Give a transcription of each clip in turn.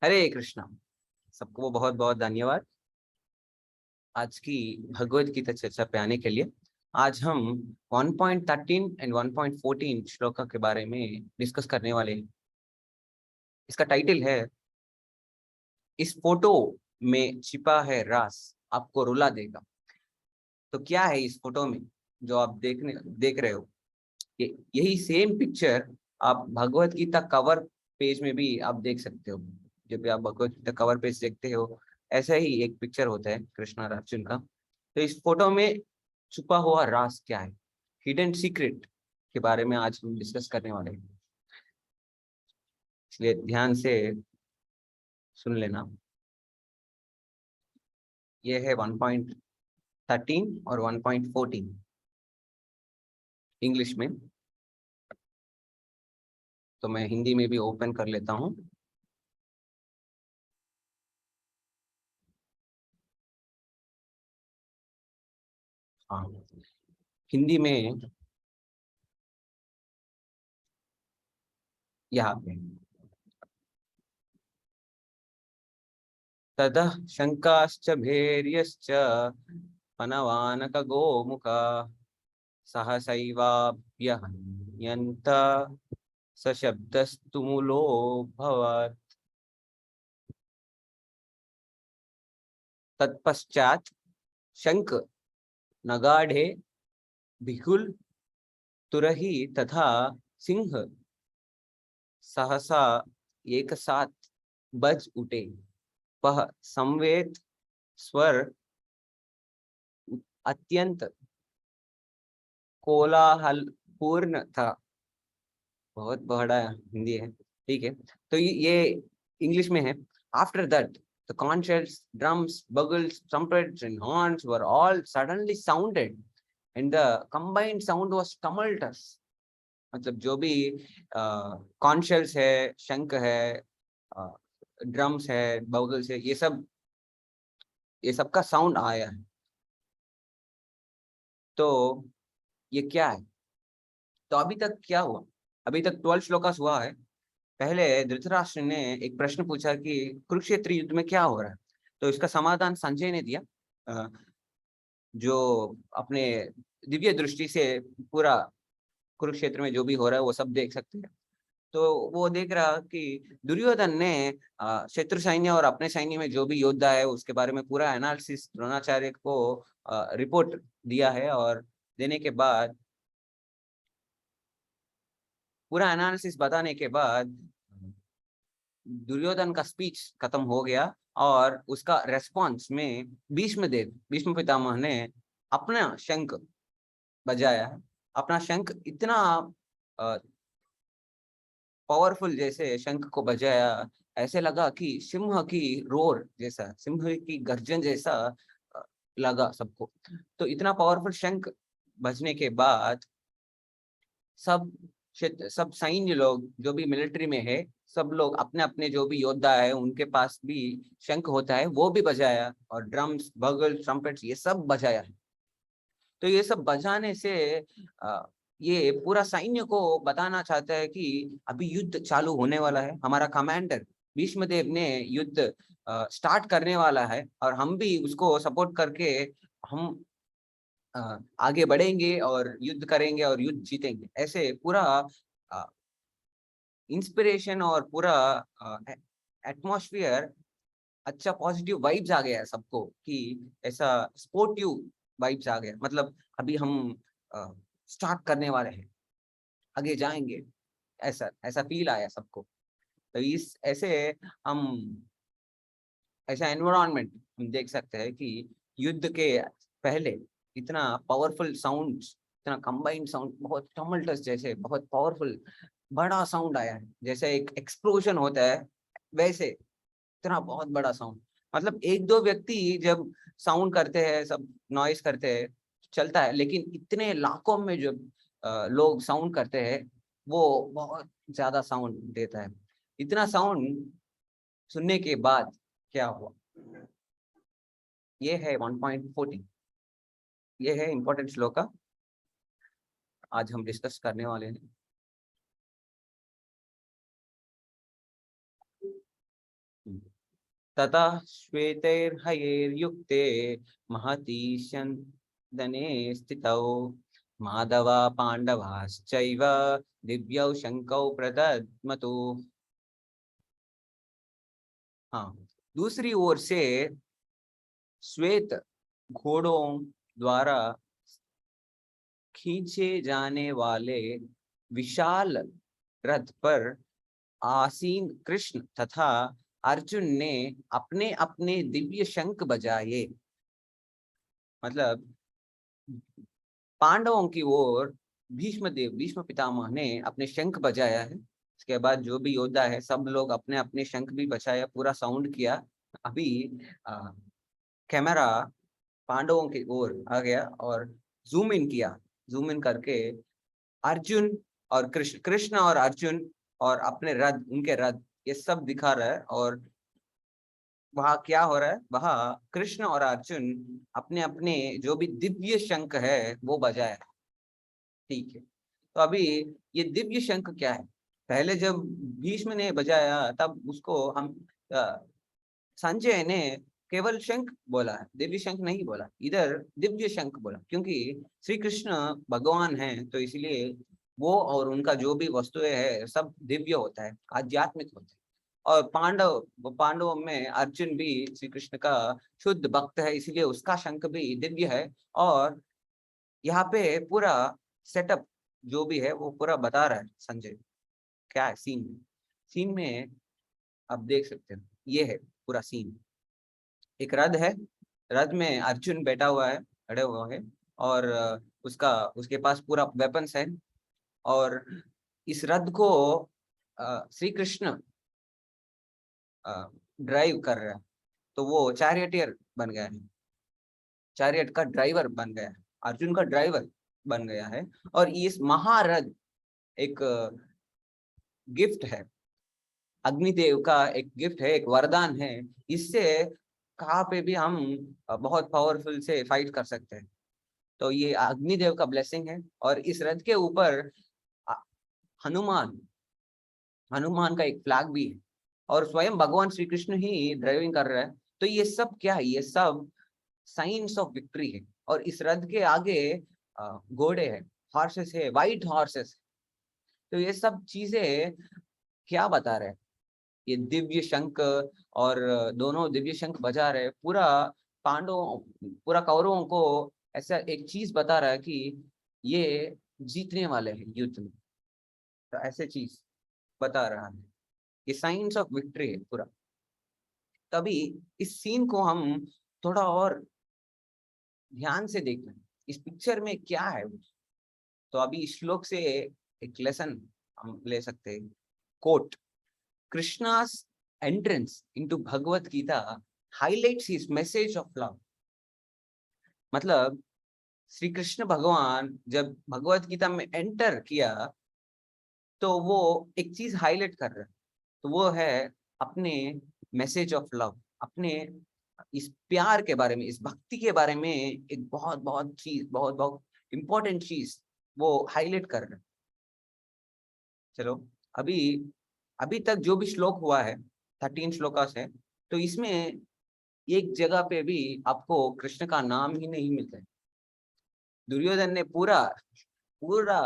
हरे कृष्णा। सबको बहुत बहुत धन्यवाद आज की भगवत गीता चर्चा पे आने के लिए। आज हम 1.13 एंड 1.14 श्लोका के बारे में डिस्कस करने वाले हैं। इसका टाइटल है इस फोटो में छिपा है रास, आपको रुला देगा। तो क्या है इस फोटो में जो आप देख रहे हो? यही सेम पिक्चर आप भगवत गीता कवर पेज में भी आप देख सकते हो। जब भी आप भगवत गीता कवर पेज देखते हो, ऐसा ही एक पिक्चर होता है कृष्ण और अर्जुन का। तो इस फोटो में छुपा हुआ राज क्या है, हिडन सीक्रेट के बारे में आज हम डिस्कस करने वाले हैं। इसलिए ध्यान से सुन लेना। ये है 1.13 और 1.14 इंग्लिश में। तो मैं हिंदी में भी ओपन कर लेता हूँ। हाँ, हिंदी में यहाँ पे ततः शंकाश्च भैर्यश्च पनवानक गोमुख सहसैवाभ्यहन्यन्त सशब्दस्तुमुलोऽभवत्। तत्पश्चात् शंख नगाढ़े बिहुल तुरही तथा सिंह सहसा एक साथ बज उठे। वह संवेद स्वर अत्यंत कोलाहल पूर्ण था। बहुत बड़ा हिंदी है, ठीक है। तो ये इंग्लिश में है। After that the conches, drums, bugles, trumpets and horns were all suddenly sounded and the combined sound was tumultuous। मतलब जो भी कॉन्शल्स है, शंख है, ड्रम्स है, बगल्स है, ये सब का साउंड आया है। तो ये क्या है? तो अभी तक क्या हुआ? अभी तक 12 श्लोकास हुआ है। पहले धृतराष्ट्र ने एक प्रश्न पूछा कि कुरुक्षेत्र युद्ध में क्या हो रहा है। तो इसका समाधान संजय ने दिया, जो अपने दिव्य दृष्टि से पूरा कुरुक्षेत्र में जो भी हो रहा है वो सब देख सकते हैं। तो वो देख रहा कि दुर्योधन ने शत्रु सैन्य और अपने सैन्य में जो भी योद्धा है उसके बारे में पूरा एनालिसिस द्रोणाचार्य को रिपोर्ट दिया है। और देने के बाद, पूरा एनालिसिस बताने के बाद दुर्योधन का स्पीच खत्म हो गया और उसका रेस्पॉन्स में भीष्म पितामह ने अपना शंख बजाया। अपना शंख इतना पावरफुल जैसे शंख को बजाया, ऐसे लगा कि सिंह की रोर जैसा, सिंह की गर्जन जैसा लगा सबको। तो इतना पावरफुल शंख बजने के बाद सब सैन्य लोग जो भी मिलिट्री में है, सब लोग अपने अपने जो भी योद्धा है उनके पास भी शंख होता है, वो भी बजाया। और ड्रम्स, बगल, ट्रम्पेट्स ये सब बजाया है। तो ये सब बजाने से ये पूरा सैन्य को बताना चाहता है कि अभी युद्ध चालू होने वाला है। हमारा कमांडर भीष्मदेव ने युद्ध स्टार्ट करने वाला है और हम भी उसको सपोर्ट करके हम आगे बढ़ेंगे और युद्ध करेंगे और युद्ध जीतेंगे। ऐसे पूरा इंस्पिरेशन और पूरा एटमॉस्फेयर, अच्छा पॉजिटिव वाइब्स आ गया है सबको कि ऐसा स्पोर्टिव वाइब्स आ गया। मतलब अभी हम स्टार्ट करने वाले हैं, आगे जाएंगे, ऐसा ऐसा फील आया सबको। तो इस ऐसे हम ऐसा एनवायरनमेंट हम देख सकते हैं कि युद्ध के पहले इतना पावरफुल साउंड, इतना कंबाइंड साउंड, बहुत टमल्टस जैसे बहुत पावरफुल बड़ा साउंड आया है, जैसे एक एक्सप्लोजन होता है वैसे इतना बहुत बड़ा साउंड। मतलब एक दो व्यक्ति जब साउंड करते हैं, सब नॉइस करते हैं, चलता है, लेकिन इतने लाखों में जब लोग साउंड करते हैं वो बहुत ज्यादा साउंड देता है। इतना साउंड सुनने के बाद क्या हुआ? ये है 1.14। ये है इंपॉर्टेंट श्लोका, आज हम डिस्कस करने वाले हैं। ततः श्वेतैर्हयैर्युक्ते महती स्यन्दने स्थितौ माधवा पांडवाश्चैव दिव्यौ शंकौ प्रदद्मतु। हाँ, दूसरी ओर से श्वेत घोड़ों द्वारा खींचे जाने वाले विशाल रथ पर आसीन कृष्ण तथा अर्जुन ने अपने अपने दिव्य शंख बजाए। मतलब पांडवों की ओर भीष्म पितामह ने अपने शंख बजाया है। इसके बाद जो भी योद्धा है सब लोग अपने अपने शंख भी बजाया, पूरा साउंड किया। अभी कैमरा पांडवों की ओर आ गया और जूम इन किया। जूम इन करके अर्जुन और कृष्ण, कृष्ण और अर्जुन और अपने रथ, उनके रथ, ये सब दिखा रहा है। और वहाँ क्या हो रहा है, वहाँ कृष्ण और अर्जुन अपने अपने जो भी दिव्य शंख है वो बजाया। ठीक है, तो अभी ये दिव्य शंख क्या है? पहले जब भीष्म ने बजाया तब उसको हम संजय ने केवल शंख बोला है, दिव्य शंख नहीं बोला। इधर दिव्य शंख बोला क्योंकि श्री कृष्ण भगवान हैं, तो इसलिए वो और उनका जो भी वस्तुएं है सब दिव्य होता है, आध्यात्मिक होता है। और पांडवों में अर्जुन भी श्री कृष्ण का शुद्ध भक्त है, इसलिए उसका शंख भी दिव्य है। और यहाँ पे पूरा सेटअप जो भी है वो पूरा बता रहा है संजय, क्या है सीन में। सीन में आप देख सकते हैं, ये है पूरा सीन। एक रथ है, रथ में अर्जुन बैठा हुआ है, खड़े हुआ है। और उसके पास पूरा वेपन्स है। और इस रथ को श्री कृष्ण ड्राइव कर रहा है, तो वो चैरियटियर बन गया है, चैरियट का ड्राइवर बन गया है, अर्जुन का ड्राइवर बन गया है। और इस महारथ एक गिफ्ट है, अग्निदेव का एक गिफ्ट है, एक वरदान है। इससे कहाँ पे भी हम बहुत पावरफुल से फाइट कर सकते हैं। तो ये अग्निदेव का ब्लेसिंग है। और इस रथ के ऊपर अ, हनुमान हनुमान का एक फ्लैग भी है, और स्वयं भगवान श्री कृष्ण ही ड्राइविंग कर रहा है। तो ये सब क्या है, ये सब साइंस ऑफ विक्ट्री है। और इस रथ के आगे घोड़े हैं, हॉर्सेस है, वाइट हॉर्सेस। तो ये सब चीजें क्या बता रहे हैं, ये दिव्य शंख और दोनों दिव्य शंख बजा रहे, पूरा पांडवों, पूरा कौरवों को ऐसा एक चीज बता रहा है कि ये जीतने वाले हैं युद्ध में। तो ऐसे चीज बता रहा है, ये साइंस ऑफ विक्ट्री है पूरा। तभी इस सीन को हम थोड़ा और ध्यान से देखना, इस पिक्चर में क्या है। तो अभी इस श्लोक से एक लेसन हम ले सकते हैं। Quote, Krishna's entrance into Bhagavad Gita highlights his message of love. मतलब श्री कृष्ण भगवान जब भगवत गीता में एंटर किया तो वो एक चीज हाईलाइट कर रहा है, तो वो है अपने मैसेज ऑफ लव, अपने इस प्यार के बारे में, इस भक्ति के बारे में एक बहुत बहुत चीज, बहुत बहुत इंपॉर्टेंट चीज वो हाईलाइट कर रहा है। चलो, अभी अभी तक जो भी श्लोक हुआ है, 13 श्लोकास है, तो इसमें एक जगह पे भी आपको कृष्ण का नाम ही नहीं मिलता है। दुर्योधन ने पूरा पूरा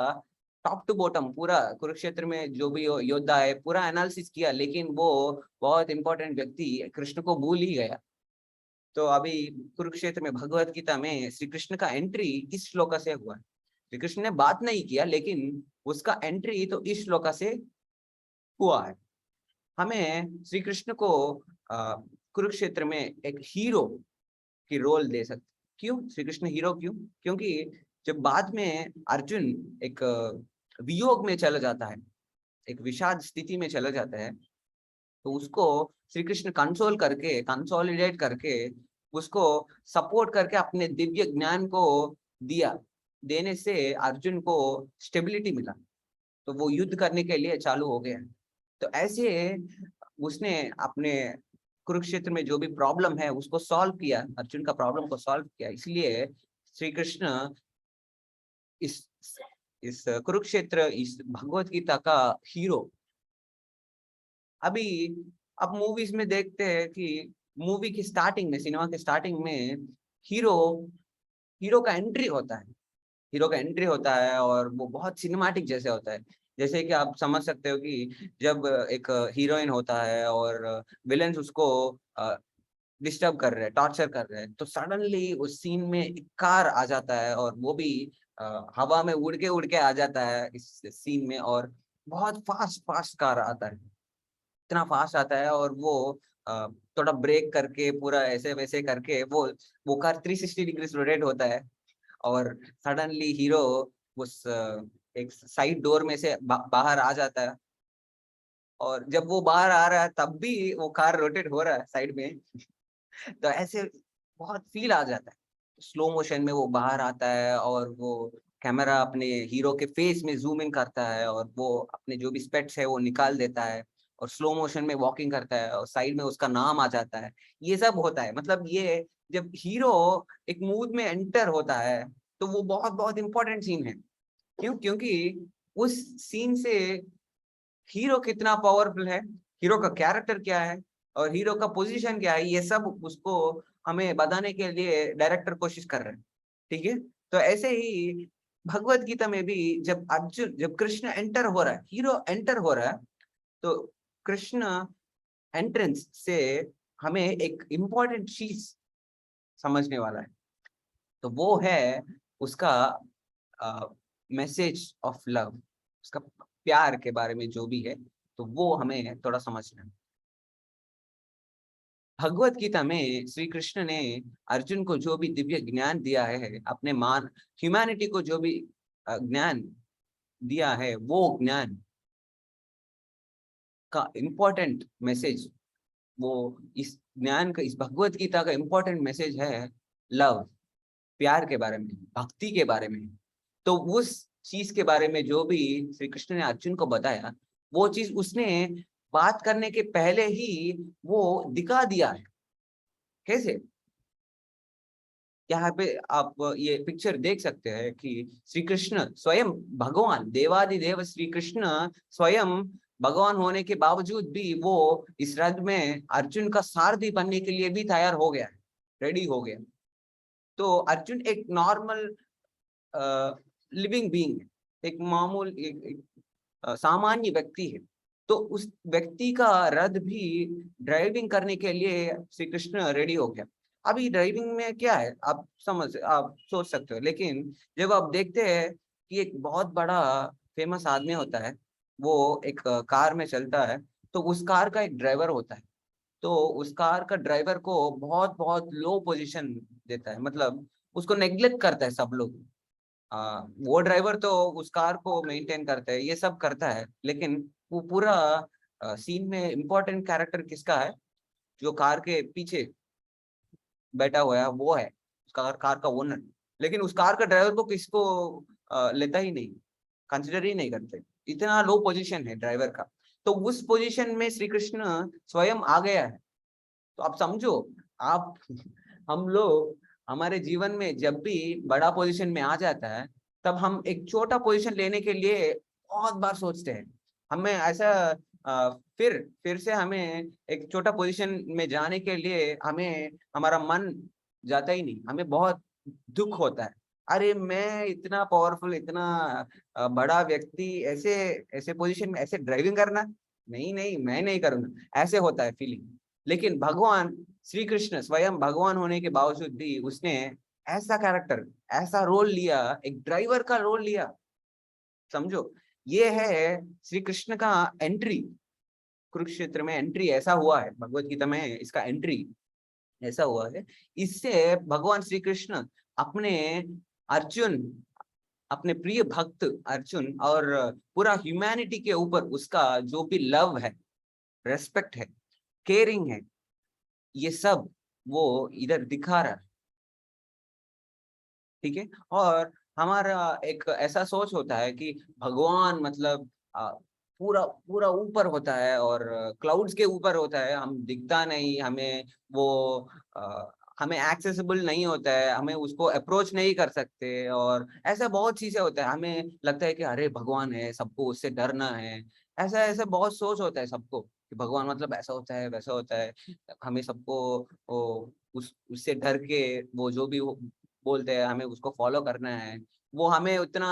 टॉप टू बॉटम पूरा कुरुक्षेत्र में जो भी योद्धा है पूरा एनालिसिस किया, लेकिन वो बहुत इंपॉर्टेंट व्यक्ति कृष्ण को भूल ही गया। तो अभी कुरुक्षेत्र में भगवत गीता में श्री कृष्ण का एंट्री इस श्लोक से हुआ है। श्री कृष्ण ने बात नहीं किया, लेकिन उसका एंट्री तो इस श्लोक से हुआ है। हमें श्री कृष्ण को कुरुक्षेत्र में एक हीरो की रोल दे सकते। क्यों श्री कृष्ण हीरो, क्यों? क्योंकि जब बाद में अर्जुन एक वियोग में चला जाता है, एक विषाद स्थिति में चला जाता है, तो उसको श्री कृष्ण कंसोल करके, कंसोलिडेट करके, उसको सपोर्ट करके अपने दिव्य ज्ञान को दिया, देने से अर्जुन को स्टेबिलिटी मिला, तो वो युद्ध करने के लिए चालू हो गया। तो ऐसे उसने अपने कुरुक्षेत्र में जो भी प्रॉब्लम है उसको सॉल्व किया, अर्जुन का प्रॉब्लम को सॉल्व किया। इसलिए श्री कृष्ण इस इस कुरुक्षेत्र, इस भगवत गीता का हीरो। अभी अब मूवीज में देखते हैं कि मूवी की स्टार्टिंग में, सिनेमा के स्टार्टिंग में हीरो हीरो का एंट्री होता है, हीरो का एंट्री होता है और वो बहुत सिनेमैटिक जैसे होता है। जैसे कि आप समझ सकते हो कि जब एक हीरोइन होता है और विलेंस उसको डिस्टर्ब कर रहे हैं, टॉर्चर कर रहे हैं, तो सडनली उस सीन में एक कार आ जाता है और वो भी हवा में उड़ के आ जाता है इस सीन में, और बहुत फास्ट फास्ट कार आता है, इतना फास्ट आता है और वो अ, थोड़ा ब्रेक करके पूरा ऐसे वैसे करके वो कार 360 डिग्री रोटेट होता है और सडनली हीरो उस एक साइड डोर में से बाहर आ जाता है, और जब वो बाहर आ रहा है तब भी वो कार रोटेट हो रहा है साइड में। तो ऐसे बहुत फील आ जाता है। स्लो मोशन में वो बाहर आता है और वो कैमरा अपने हीरो के फेस में जूम इन करता है और वो अपने जो भी स्पेक्ट्स है वो निकाल देता है और स्लो मोशन में वॉकिंग करता है और साइड में उसका नाम आ जाता है। ये सब होता है, मतलब ये जब हीरो एक मूड में एंटर होता है तो वो बहुत बहुत इंपॉर्टेंट सीन है। क्यों? क्योंकि उस सीन से हीरो कितना पावरफुल है, हीरो का कैरेक्टर क्या है और हीरो का पोजीशन क्या है, ये सब उसको हमें बताने के लिए डायरेक्टर कोशिश कर रहे हैं। ठीक है, तो ऐसे ही भगवत गीता में भी जब कृष्ण एंटर हो रहा है, हीरो एंटर हो रहा है, तो कृष्ण एंट्रेंस से हमें एक इम्पोर्टेंट चीज समझने वाला है, तो वो है उसका मैसेज ऑफ लव, उसका प्यार के बारे में जो भी है, तो वो हमें थोड़ा समझना है। भगवत गीता में श्री कृष्ण ने अर्जुन को जो भी दिव्य ज्ञान दिया है, अपने मान ह्यूमैनिटी को जो भी ज्ञान दिया है, वो ज्ञान का इम्पोर्टेंट मैसेज, वो इस ज्ञान का, इस भगवत गीता का इम्पोर्टेंट मैसेज है लव, प्यार के बारे में, भक्ति के बारे में। तो उस चीज के बारे में जो भी श्री कृष्ण ने अर्जुन को बताया, वो चीज उसने बात करने के पहले ही वो दिखा दिया है। कैसे? यहाँ पे आप ये पिक्चर देख सकते हैं कि श्री कृष्ण स्वयं भगवान, देवादिदेव श्री कृष्ण स्वयं भगवान होने के बावजूद भी वो इस रथ में अर्जुन का सारथी बनने के लिए भी तैयार हो गया, रेडी हो गया। तो अर्जुन एक नॉर्मल लिविंग बीइंग है, एक मामूल एक सामान्य व्यक्ति है, तो उस व्यक्ति का रथ भी ड्राइविंग करने के लिए श्री कृष्ण रेडी हो गया। अभी ड्राइविंग में क्या है, आप सोच सकते हो, लेकिन जब आप देखते हैं कि एक बहुत बड़ा फेमस आदमी होता है, वो एक कार में चलता है, तो उस कार का एक ड्राइवर होता है, तो उस कार का ड्राइवर को बहुत बहुत लो पोजीशन देता है, मतलब उसको नेग्लेक्ट करता है सब लोग। वो ड्राइवर तो उस कार को मेंटेन करता है, ये सब करता है, लेकिन वो पूरा सीन में इम्पोर्टेंट कैरेक्टर किसका है? जो कार के पीछे बैठा हुआ है वो है उसका कार का ओनर। लेकिन उस कार का ड्राइवर को किसको लेता ही नहीं, कंसिडर ही नहीं करते, इतना लो पोजीशन है ड्राइवर का। तो उस पोजीशन में श्री कृष्ण स्वयं आ गया है। तो आप समझो, आप हम लोग हमारे जीवन में जब भी बड़ा पोजीशन में आ जाता है, तब हम एक छोटा पोजीशन लेने के लिए बहुत बार सोचते हैं। हमें ऐसा फिर से हमें एक छोटा पोजीशन में जाने के लिए हमें हमारा मन जाता ही नहीं, हमें बहुत दुख होता है। अरे मैं इतना पावरफुल, इतना बड़ा व्यक्ति, ऐसे ऐसे पोजीशन में ऐसे ड्राइविंग करना, नहीं नहीं मैं नहीं करूंगा, ऐसे होता है फीलिंग। लेकिन भगवान श्री कृष्ण स्वयं भगवान होने के बावजूद भी उसने ऐसा कैरेक्टर, ऐसा रोल लिया, एक ड्राइवर का रोल लिया। समझो, ये है श्री कृष्ण का एंट्री, कुरुक्षेत्र में एंट्री ऐसा हुआ है, भगवत गीता में इसका एंट्री ऐसा हुआ है। इससे भगवान श्री कृष्ण अपने अर्जुन, अपने प्रिय भक्त अर्जुन और पूरा ह्यूमैनिटी के ऊपर उसका जो भी लव है, रेस्पेक्ट है, केयरिंग है, ये सब वो इधर दिखा रहा है। ठीक है, और हमारा एक ऐसा सोच होता है कि भगवान मतलब पूरा पूरा ऊपर होता है और क्लाउड्स के ऊपर होता है, हम दिखता नहीं, हमें वो हमें एक्सेसिबल नहीं होता है, हमें उसको अप्रोच नहीं कर सकते, और ऐसा बहुत चीजें होता है, हमें लगता है कि अरे भगवान है, सबको उससे डरना है, ऐसा ऐसा बहुत सोच होता है सबको कि भगवान मतलब ऐसा होता है वैसा होता है। हमें सबको उससे डर के वो जो भी वो बोलते हैं हमें उसको फॉलो करना है। वो हमें उतना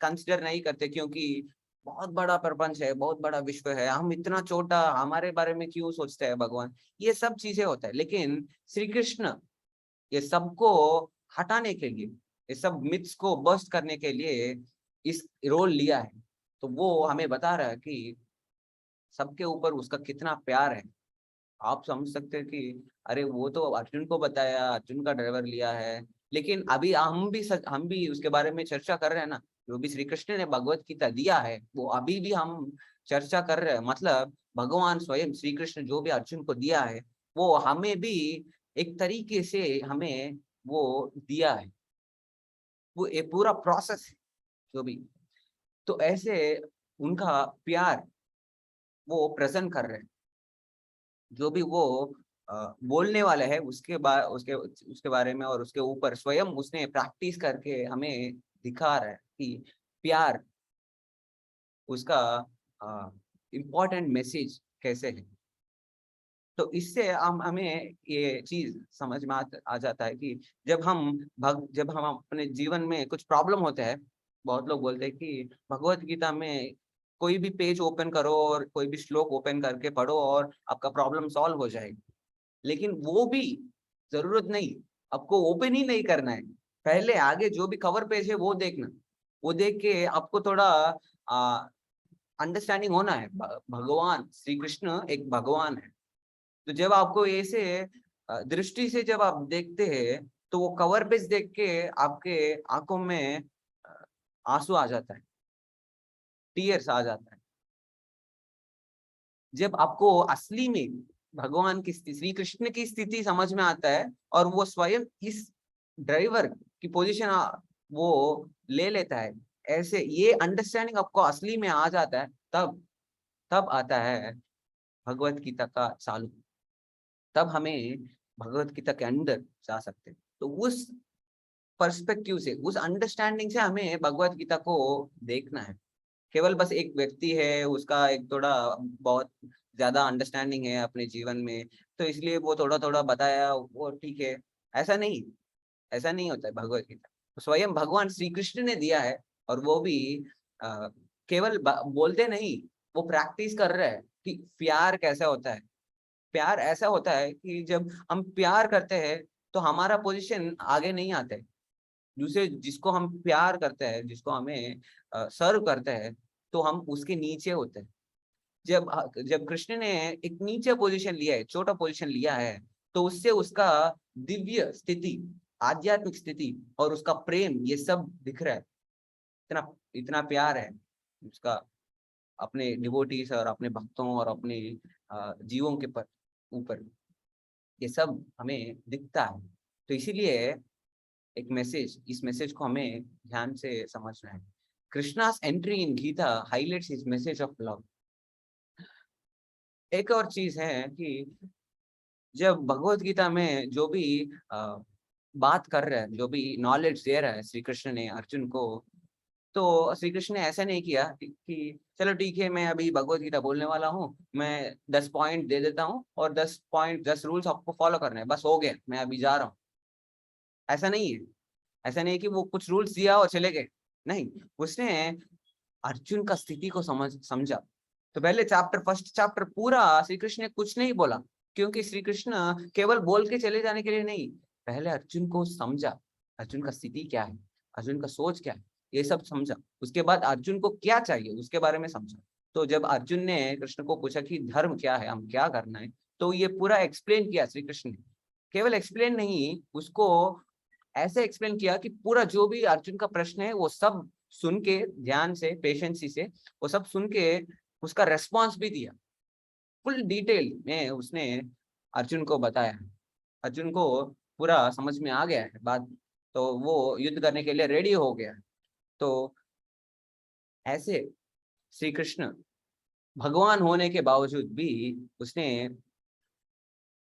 कंसिडर नहीं करते क्योंकि बहुत बड़ा प्रपंच है, बहुत बड़ा विश्व है, हम इतना छोटा, हमारे बारे में क्यों सोचते हैं भगवान। ये सब चीजें होता है, लेकिन श्री कृष्ण ये सबको हटाने के लिए, ये सब मिथ्स को बस्ट करने के लिए इस रोल लिया है। तो वो हमें बता रहा है कि सबके ऊपर उसका कितना प्यार है। आप समझ सकते हैं कि अरे वो तो अर्जुन को बताया, अर्जुन का ड्राइवर लिया है, लेकिन अभी हम भी उसके बारे में चर्चा कर रहे हैं ना। जो भी श्री कृष्ण ने भगवत गीता दिया है वो अभी भी हम चर्चा कर रहे हैं। मतलब भगवान स्वयं श्री कृष्ण जो भी अर्जुन को दिया है वो हमें भी एक तरीके से हमें वो दिया है। वो एक पूरा प्रोसेस है जो भी। तो ऐसे उनका प्यार वो प्रेजेंट कर रहे हैं। जो भी वो बोलने वाले हैं उसके बारे में और उसके ऊपर स्वयं उसने प्रैक्टिस करके हमें दिखा रहा है कि प्यार उसका इम्पोर्टेंट मैसेज कैसे है। तो इससे हम हमें ये चीज समझ में आ जाता है कि जब हम अपने जीवन में कुछ प्रॉब्लम होते हैं, बहुत लोग बोलते हैं कि भगवत गीता में कोई भी पेज ओपन करो और कोई भी श्लोक ओपन करके पढ़ो और आपका प्रॉब्लम सॉल्व हो जाएगी। लेकिन वो भी जरूरत नहीं, आपको ओपन ही नहीं करना है। पहले आगे जो भी कवर पेज है वो देखना, वो देख के आपको थोड़ा अंडरस्टैंडिंग होना है। भगवान श्री कृष्ण एक भगवान है। तो जब आपको ऐसे दृष्टि से जब आप देखते हैं तो वो कवर पेज देख के आपके आंखों में आंसू आ जाता है, टीयर्स आ जाता है। जब आपको असली में भगवान की श्री कृष्ण की स्थिति समझ में आता है और वो स्वयं इस ड्राइवर की पोजीशन वो ले लेता है, ऐसे ये अंडरस्टैंडिंग आपको असली में आ जाता है, तब तब आता है भगवत गीता का चालू। तब हमें भगवत गीता के अंदर जा सकते हैं। तो उस पर्सपेक्टिव से, उस अंडरस्टैंडिंग से हमें भगवत गीता को देखना है। केवल बस एक व्यक्ति है, उसका एक थोड़ा बहुत ज्यादा अंडरस्टैंडिंग है अपने जीवन में, तो इसलिए वो थोड़ा थोड़ा बताया वो ठीक है, ऐसा नहीं। ऐसा नहीं होता है भगवत गीता। स्वयं भगवान श्री कृष्ण ने दिया है और वो भी आ, केवल बोलते नहीं, वो प्रैक्टिस कर रहे हैं कि प्यार कैसा होता है। प्यार ऐसा होता है कि जब हम प्यार करते हैं तो हमारा पोजीशन आगे नहीं आता है। दूसरे जिसको हम प्यार करते हैं, जिसको हमें सर्व करते हैं, तो हम उसके नीचे होते हैं। जब कृष्ण ने एक नीचे पोजीशन लिया है, छोटा पोजीशन लिया है, तो उससे उसका दिव्य स्थिति, आध्यात्मिक स्थिति और उसका प्रेम ये सब दिख रहा है। इतना इतना प्यार है उसका अपने डिवोटीज और अपने भक्तों और अपने जीवों के ऊपर, ये सब हमें दिखता है। तो इसीलिए एक मैसेज, इस मैसेज को हमें ध्यान से समझना है। Krishna's entry in Gita highlights his message of love. एक और चीज है कि जब भगवत गीता में जो भी बात कर रहा है, जो भी नॉलेज दे रहा है श्री कृष्ण ने अर्जुन को, तो श्री कृष्ण ने ऐसा नहीं किया कि चलो ठीक है मैं अभी भगवत गीता बोलने वाला हूँ, मैं 10 पॉइंट दे देता हूँ और 10 रूल्स आपको फॉलो करने हैं, बस हो गया, मैं अभी जा रहा हूँ। ऐसा नहीं है। ऐसा नहीं कि वो कुछ रूल्स दिया और चले गए, नहीं। उसने अर्जुन का स्थिति को समझा। तो पहले फर्स्ट चैप्टर पूरा श्री कृष्ण ने कुछ नहीं बोला, क्योंकि श्री कृष्ण केवल बोल के चले जाने के लिए नहीं, पहले अर्जुन को समझा। अर्जुन का स्थिति क्या है, अर्जुन का सोच क्या है, ये सब समझा। उसके बाद अर्जुन को क्या चाहिए उसके बारे में समझा। तो जब अर्जुन ने कृष्ण को पूछा कि धर्म क्या है, हम क्या करना है, तो ये पूरा एक्सप्लेन किया श्री कृष्ण ने। केवल एक्सप्लेन नहीं, उसको ऐसे एक्सप्लेन किया कि पूरा जो भी अर्जुन का प्रश्न है वो सब सुन के, ध्यान से, पेशेंसी से वो सब सुन के उसका रेस्पॉन्स भी दिया। फुल डिटेल में उसने अर्जुन को बताया। अर्जुन को पूरा समझ में आ गया है बात, तो वो युद्ध करने के लिए रेडी हो गया। तो ऐसे श्री कृष्ण भगवान होने के बावजूद भी उसने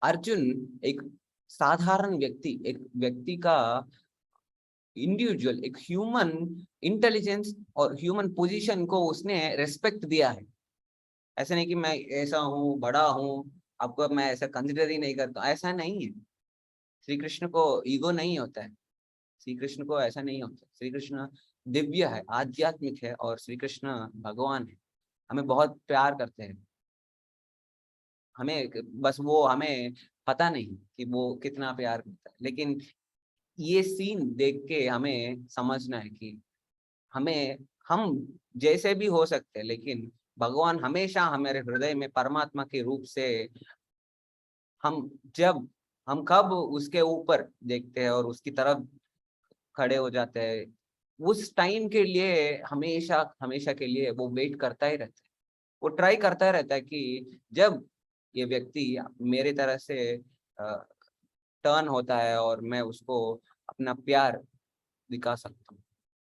अर्जुन एक साधारण व्यक्ति, एक व्यक्ति का इंडिविजुअल, एक ह्यूमन इंटेलिजेंस और ह्यूमन पोजीशन को उसने रेस्पेक्ट दिया है। ऐसा नहीं कि मैं ऐसा हूँ, बड़ा हूँ, आपको मैं ऐसा कंसिडर ही नहीं करता, ऐसा नहीं है। श्री कृष्ण को ईगो नहीं होता है, श्री कृष्ण को ऐसा नहीं होता। श्री कृष्ण दिव्य है, आध्यात्मिक है, और श्री कृष्ण भगवान है, हमें बहुत प्यार करते हैं। हमें बस वो हमें पता नहीं कि वो कितना प्यार करता है, लेकिन ये सीन देख के हमें समझना है कि हमें, हम जैसे भी हो सकते हैं, लेकिन भगवान हमेशा हमारे हृदय में परमात्मा के रूप से, हम जब हम कब उसके ऊपर देखते हैं और उसकी तरफ खड़े हो जाते हैं, उस टाइम के लिए हमेशा हमेशा के लिए वो वेट करता ही रहता है। वो ट्राई करता रहता है कि जब ये व्यक्ति मेरे तरह से टर्न होता है और मैं उसको अपना प्यार दिखा सकता हूँ।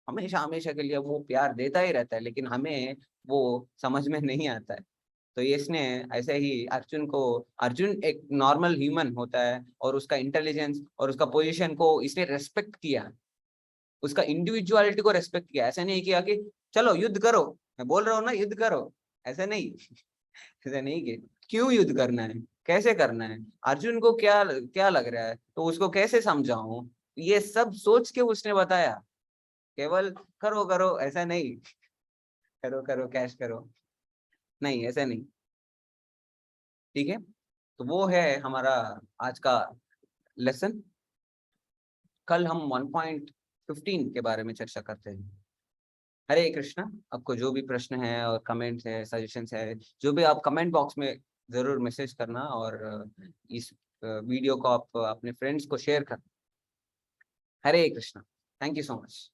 हमेशा हमेशा के लिए वो प्यार देता ही रहता है, लेकिन हमें वो समझ में नहीं आता है। तो ये इसने ऐसे ही अर्जुन को, अर्जुन एक नॉर्मल ह्यूमन होता है और उसका इंटेलिजेंस और उसका पोजीशन को इसने रेस्पेक्ट किया, उसका इंडिविजुअलिटी को रेस्पेक्ट किया। ऐसा नहीं किया कि चलो युद्ध करो, मैं बोल रहा हूँ ना युद्ध करो, ऐसा नहीं। ऐसा नहीं कि क्यों युद्ध करना है, कैसे करना है, अर्जुन को क्या क्या लग रहा है, तो उसको कैसे समझाऊं, ये सब सोच के उसने बताया। केवल करो करो ऐसा नहीं, करो करो कैश करो, नहीं ऐसा नहीं। ठीक है, तो वो है हमारा आज का लेसन। कल हम 1.15 के बारे में चर्चा करते हैं। हरे कृष्णा। आपको जो भी प्रश्न है और कमेंट्स है, सजेशंस है, जो भी आप कमेंट बॉक्स में जरूर मैसेज करना, और इस वीडियो को आप अपने फ्रेंड्स को शेयर करना। Hare Krishna. Thank you so much.